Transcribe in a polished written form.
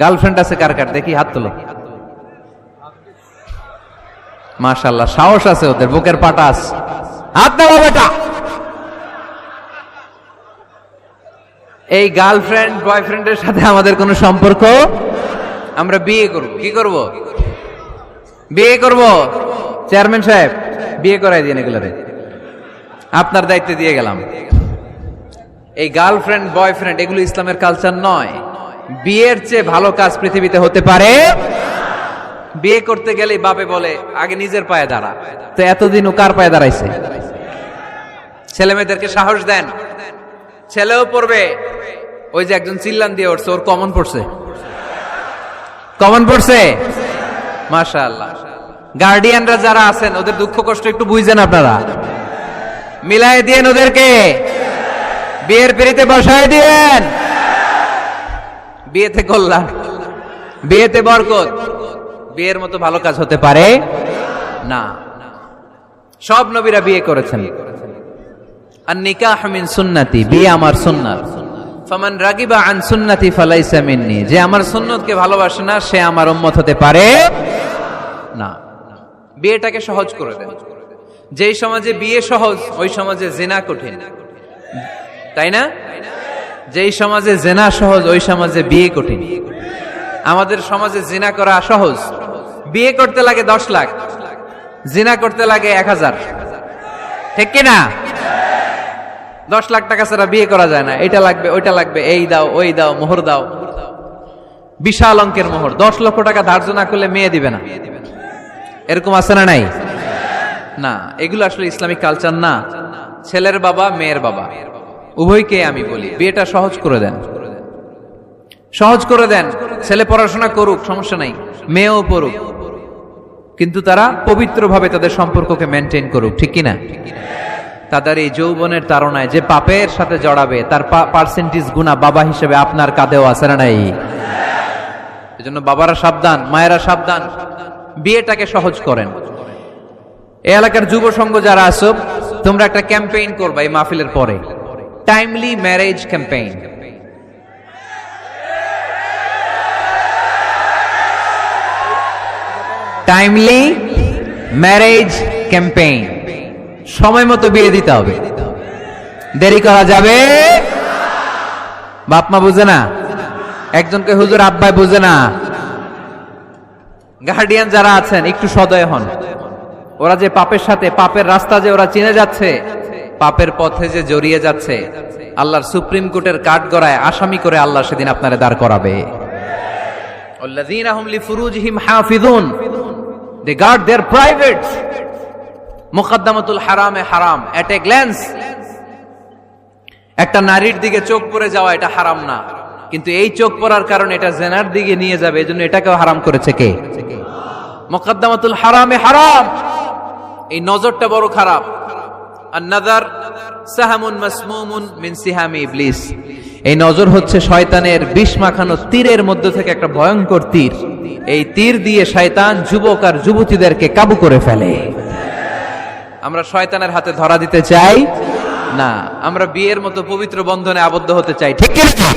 Girlfriend আছে কার কার দেখি হাত তোলো। মাশাআল্লাহ, সাহস আছে ওদের, বুকের পাটা আছে। হাত দাও বেটা। এই গার্লফ্রেন্ড বয়ফ্রেন্ডের সাথে আমাদের কোনো সম্পর্ক, আমরা বিয়ে করব। কি করব? বিয়ে করব। চেয়ারম্যান সাহেব বিয়ে করাই দিন এগুলোরে, আপনার দায়িত্বে দিয়ে গেলাম। এই গার্লফ্রেন্ড বয়ফ্রেন্ড এগুলো ইসলামের কালচার নয়। বিয়ের চেয়ে ভালো কাজ পৃথিবীতে হতে পারে। বিয়ে করতে গেলেই বাপে বলে আগে নিজের পায়ে দাঁড়া। তো এতদিন ও কার পায়ে দাঁড়াইছে? ছেলে মেয়েদেরকে সাহস দেন, ছেলেও পড়বে। ওই যে একজন চিল্লান দিয়ে উঠছে, ওর কমন পড়ছে, কমন পড়ছে। মাশাআল্লাহ। গার্ডিয়ানরা যারা আছেন ওদের দুঃখ কষ্ট একটু বুঝেন আপনারা, মিলাই দিয়েন ওদেরকে, বিয়ের পিড়িতে বসায় দিয়েন। বিয়েতে কল্যাণ, বিয়েতে বরকত। বিয়ের মতো ভালো কাজ হতে পারে না। সব নবীরা বিয়ে করেছেন। আর নিকাহ মিন সুন্নতি, বিয়ে আমার সুন্নাত। ফামান রাগিবা আন সুন্নতি ফালাইসা মিন্নি, যে আমার সুন্নতকে ভালোবাসে না সে আমার উম্মত হতে পারে না। বিয়েটাকে সহজ করে দেন। যেই সমাজে বিয়ে সহজ ওই সমাজে জিনা কঠিন, তাই না? যেই সমাজে জিনা সহজ ওই সমাজে বিয়ে কঠিন। আমাদের সমাজে জিনা করা সহজ, বিয়ে করতে লাগে 10 লাখ, জিনা করতে লাগে 1000, ঠিক কিনা? 10 লাখ টাকা ছাড়া বিয়ে করা যায় না। এটা লাগবে, ওইটা লাগবে, এই দাও, ওই দাও, মোহর দাও, বিশাল অঙ্কের মোহর। 10 লক্ষ টাকা ধার্য না করলে মেয়ে দিবে না, এরকম আছে না নাই? না, এগুলো আসলে ইসলামিক কালচার না। ছেলের বাবা মেয়ের বাবা উভয়কে আমি বলি বিয়েটা সহজ করে দেন, সহজ করে দেন। ছেলে পড়াশোনা করুক, সমস্যা নাই, মেয়েও পড়ুক, কিন্তু তারা পবিত্রভাবে তাদের সম্পর্ককে মেনটেন করুক, ঠিক কিনা? তাদের এই যৌবনের তাড়নায় যে পাপের সাথে জড়াবে তার পার্সেন্টেজ গুণা বাবা হিসেবে আপনার কাঁধেও আছে না নাই? এজন্য বাবারা সাবধান, মায়েরা সাবধান, বিয়েটাকে সহজ করেন। এই এলাকার যুব সংঘ যারা আছো, তোমরা একটা ক্যাম্পেইন করবা এই মাহফিলের পরে, timely marriage campaign. Timely marriage campaign, সময় মতো বিয়ে দিতে হবে, দেরি করা যাবে। বাপ মা বুঝে না, একজনকে হুজুর আব্বাই বুঝে না। গার্ডিয়ান যারা আছেন একটু সদয় হন। ওরা যে পাপের সাথে, পাপের রাস্তা যে ওরা চিনে যাচ্ছে, পাপের পথে যে জড়িয়ে যাচ্ছে, আল্লাহর সুপ্রিম কোর্টের কাঠগড়ায় আসামি করে আল্লাহ সেদিন আপনারে দাঁড় করাবে। আল্লাযীনা হুম লিফুরুজিহিম হাফিজুন, দে গার্ড देयर প্রাইভেটস। মুকদ্দমাতুল হারামে হারাম, এট এ গ্ল্যান্স। একটা নারীর দিকে চোখ পড়ে যাওয়া এটা হারাম না, কিন্তু এই চোখ পড়ার কারণে এটা জেনার দিকে নিয়ে যাবে, এজন্য এটাকেও হারাম করেছে কে? মুকদ্দমাতুল হারামে হারাম। এই নজরটা বড় খারাপ। আন-নাযার সাহামুন মাসমুমুন মিন সিহামি ইবলিস। এই নজর হচ্ছে শয়তানের বিষ মাখানো তীরের মধ্যে থেকে একটা ভয়ঙ্কর তীর। এই তীর দিয়ে শয়তান যুবক আর যুবতীদেরকে কাবু করে ফেলে। আমরা শয়তানের হাতে ধরা দিতে চাই না, আমরা বিয়ের মতো পবিত্র বন্ধনে আবদ্ধ হতে চাই, ঠিক কি না?